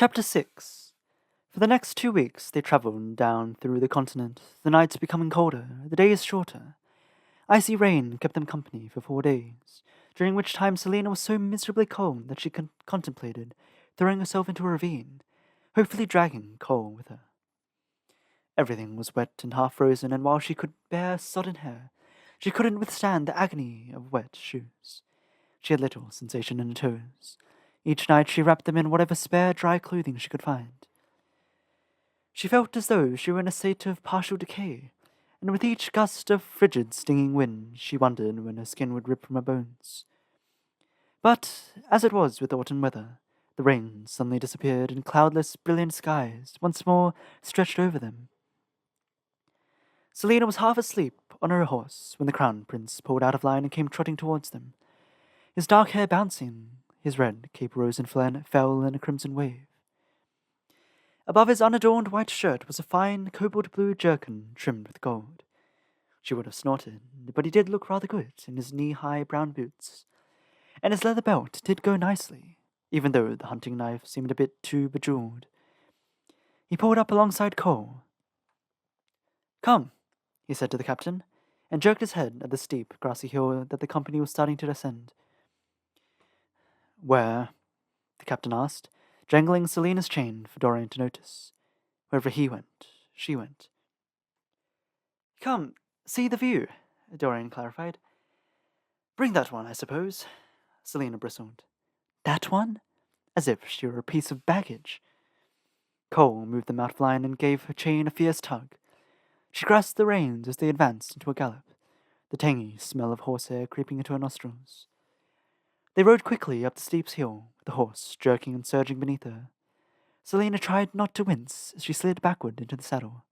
Chapter 6. For the next 2 weeks they travelled down through the continent, the nights becoming colder, the days shorter. Icy rain kept them company for 4 days, during which time Selena was so miserably cold that she contemplated throwing herself into a ravine, hopefully dragging Cole with her. Everything was wet and half frozen, and while she could bear sodden hair, she couldn't withstand the agony of wet shoes. She had little sensation in her toes. Each night she wrapped them in whatever spare dry clothing she could find. She felt as though she were in a state of partial decay, and with each gust of frigid, stinging wind, she wondered when her skin would rip from her bones. But, as it was with autumn weather, the rain suddenly disappeared, and cloudless, brilliant skies once more stretched over them. Selena was half asleep on her horse when the crown prince pulled out of line and came trotting towards them, his dark hair bouncing. His red cape rose and fell in a crimson wave. Above his unadorned white shirt was a fine cobalt blue jerkin trimmed with gold. She would have snorted, but he did look rather good in his knee-high brown boots, and his leather belt did go nicely, even though the hunting knife seemed a bit too bejeweled. He pulled up alongside Cole. "Come," he said to the captain, and jerked his head at the steep, grassy hill that the company was starting to descend. "Where?" the captain asked, jangling Selena's chain for Dorian to notice. Wherever he went, she went. "Come, see the view," Dorian clarified. "Bring that one, I suppose," Selena bristled. "That one?" As if she were a piece of baggage. Cole moved them out of line and gave her chain a fierce tug. She grasped the reins as they advanced into a gallop, the tangy smell of horsehair creeping into her nostrils. They rode quickly up the steep hill, with the horse jerking and surging beneath her. Selena tried not to wince as she slid backward into the saddle.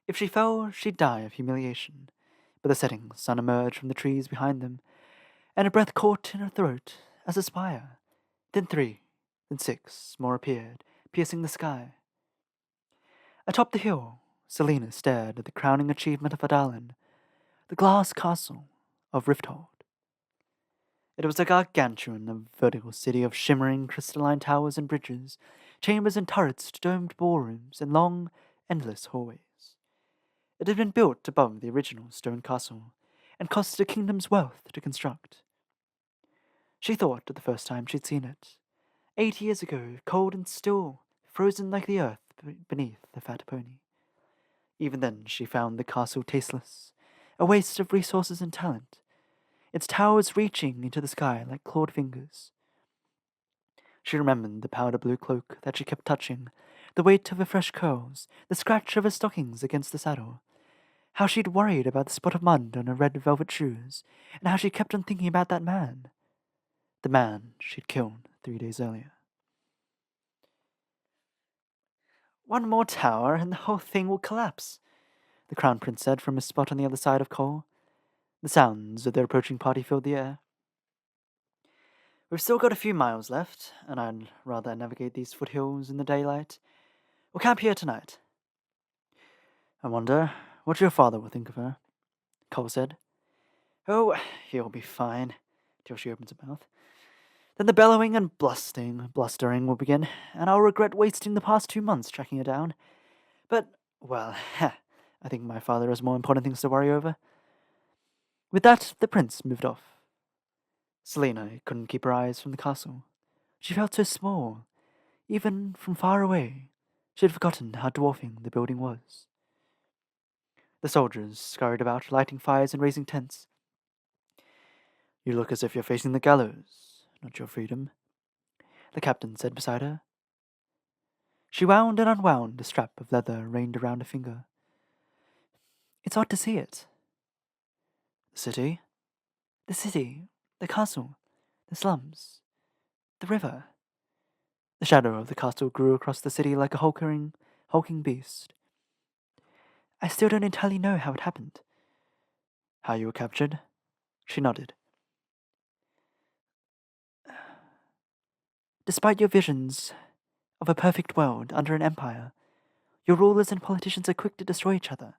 If she fell, she'd die of humiliation, but the setting sun emerged from the trees behind them, and her breath caught in her throat as a spire. Then 3, then 6 more appeared, piercing the sky. Atop the hill, Selena stared at the crowning achievement of Adalin, the glass castle of Rifthold. It was a gargantuan vertical city of shimmering crystalline towers and bridges, chambers and turrets to domed ballrooms, and long, endless hallways. It had been built above the original stone castle, and cost a kingdom's wealth to construct. She thought of the first time she'd seen it, 8 years ago, cold and still, frozen like the earth beneath the fat pony. Even then she found the castle tasteless, a waste of resources and talent, its towers reaching into the sky like clawed fingers. She remembered the powder blue cloak that she kept touching, the weight of her fresh curls, the scratch of her stockings against the saddle, how she'd worried about the spot of mud on her red velvet shoes, and how she kept on thinking about that man, the man she'd killed 3 days earlier. "One more tower and the whole thing will collapse," the crown prince said from his spot on the other side of Cole. The sounds of their approaching party filled the air. "We've still got a few miles left, and I'd rather navigate these foothills in the daylight. We'll camp here tonight." "I wonder what your father will think of her," Cole said. "Oh, he'll be fine, till she opens her mouth. Then the bellowing and blustering will begin, and I'll regret wasting the past 2 months tracking her down. But, well, I think my father has more important things to worry over." With that, the prince moved off. Selena couldn't keep her eyes from the castle. She felt so small. Even from far away, she had forgotten how dwarfing the building was. The soldiers scurried about, lighting fires and raising tents. "You look as if you're facing the gallows, not your freedom," the captain said beside her. She wound and unwound a strap of leather reined around her finger. "It's odd to see it." "The city?" "The city, the castle, the slums, the river." The shadow of the castle grew across the city like a hulking beast. "I still don't entirely know how it happened." "How you were captured?" She nodded. "Despite your visions of a perfect world under an empire, your rulers and politicians are quick to destroy each other.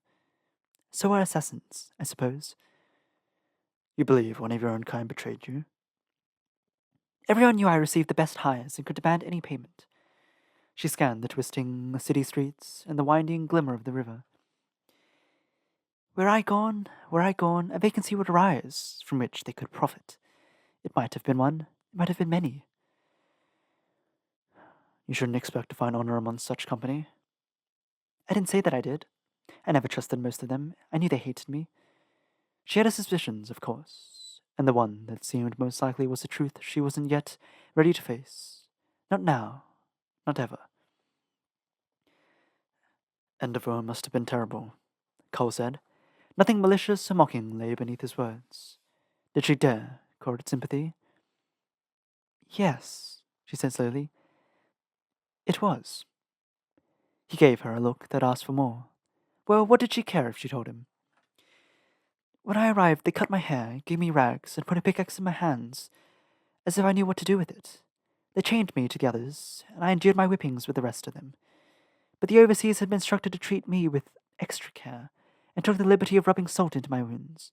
So are assassins, I suppose." "You believe one of your own kind betrayed you?" "Everyone knew I received the best hires and could demand any payment. She scanned the twisting city streets and the winding glimmer of the river. Were I gone, a vacancy would arise from which they could profit. It might have been one, it might have been many. You shouldn't expect to find honor amongst such company. I didn't say that I did. I never trusted most of them. I knew they hated me. She had her suspicions, of course, and the one that seemed most likely was the truth she wasn't yet ready to face. Not now, not ever. Endeavour must have been terrible, Cole said. Nothing malicious or mocking lay beneath his words. Did she dare court sympathy? Yes, she said slowly. It was. He gave her a look that asked for more. Well, what did she care if she told him? When I arrived, they cut my hair, gave me rags, and put a pickaxe in my hands, as if I knew what to do with it. They chained me to the others, and I endured my whippings with the rest of them. But the overseers had been instructed to treat me with extra care, and took the liberty of rubbing salt into my wounds.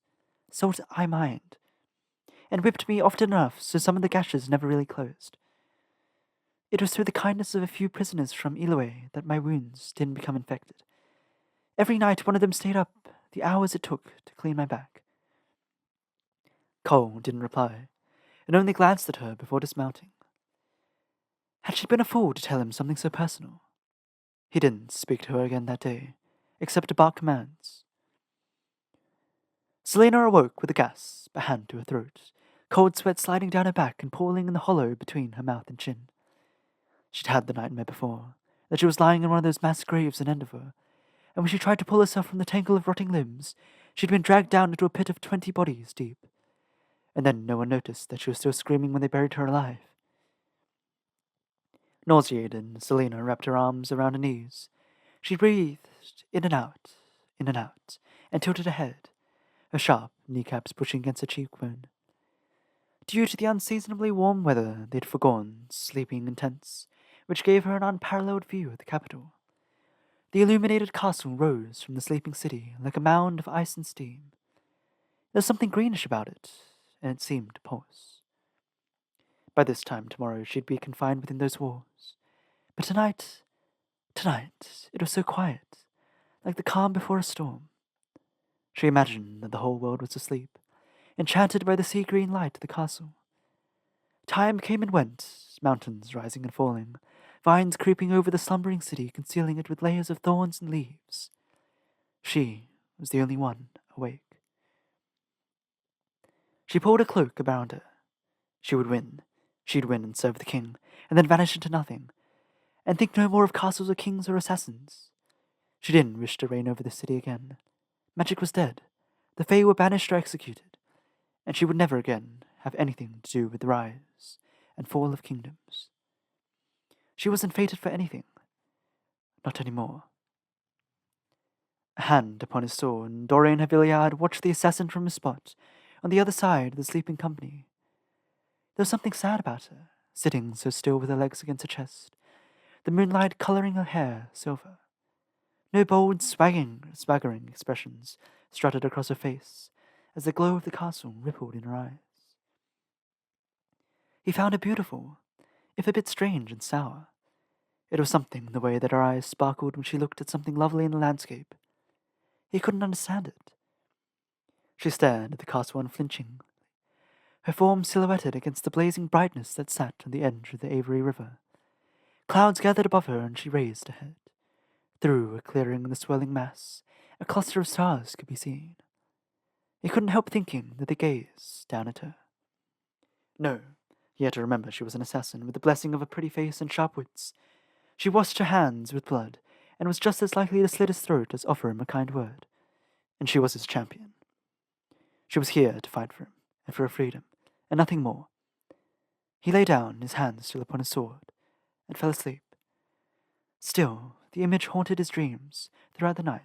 Salt I mind. And whipped me often enough so some of the gashes never really closed. It was through the kindness of a few prisoners from Eloe that my wounds didn't become infected. Every night one of them stayed up the hours it took to clean my back. Cole didn't reply, and only glanced at her before dismounting. Had she been a fool to tell him something so personal? He didn't speak to her again that day, except to bark commands. Selena awoke with a gasp, a hand to her throat, cold sweat sliding down her back and pooling in the hollow between her mouth and chin. She'd had the nightmare before, that she was lying in one of those mass graves in Endeavour, and when she tried to pull herself from the tangle of rotting limbs, she'd been dragged down into a pit of 20 bodies deep. And then no one noticed that she was still screaming when they buried her alive. Nauseated, Selena wrapped her arms around her knees. She breathed in and out, and tilted her head, her sharp kneecaps pushing against her cheekbone. Due to the unseasonably warm weather, they'd forgone sleeping in tents, which gave her an unparalleled view of the capital. The illuminated castle rose from the sleeping city like a mound of ice and steam. There was something greenish about it, and it seemed to pulse. By this time tomorrow she'd be confined within those walls. But tonight, it was so quiet, like the calm before a storm. She imagined that the whole world was asleep, enchanted by the sea-green light of the castle. Time came and went, mountains rising and falling, vines creeping over the slumbering city, concealing it with layers of thorns and leaves. She was the only one awake. She pulled a cloak around her. She would win. She'd win and serve the king, and then vanish into nothing, and think no more of castles or kings or assassins. She didn't wish to reign over the city again. Magic was dead. The Fae were banished or executed, and she would never again have anything to do with the rise and fall of kingdoms. She wasn't fated for anything. Not anymore. A hand upon his sword, and Dorian Haviliard watched the assassin from his spot, on the other side of the sleeping company. There was something sad about her, sitting so still with her legs against her chest, the moonlight colouring her hair silver. No bold, swaggering expressions strutted across her face, as the glow of the castle rippled in her eyes. He found her beautiful, if a bit strange and sour. It was something in the way that her eyes sparkled when she looked at something lovely in the landscape. He couldn't understand it. She stared at the castle unflinchingly, her form silhouetted against the blazing brightness that sat on the edge of the Avery River. Clouds gathered above her, and she raised her head. Through a clearing in the swirling mass, a cluster of stars could be seen. He couldn't help thinking that they gazed down at her. No, he had to remember she was an assassin with the blessing of a pretty face and sharp wits. She washed her hands with blood, and was just as likely to slit his throat as offer him a kind word. And she was his champion. She was here to fight for him, and for her freedom, and nothing more. He lay down, his hands still upon his sword, and fell asleep. Still, the image haunted his dreams throughout the night.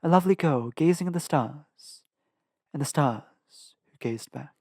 A lovely girl gazing at the stars, and the stars who gazed back.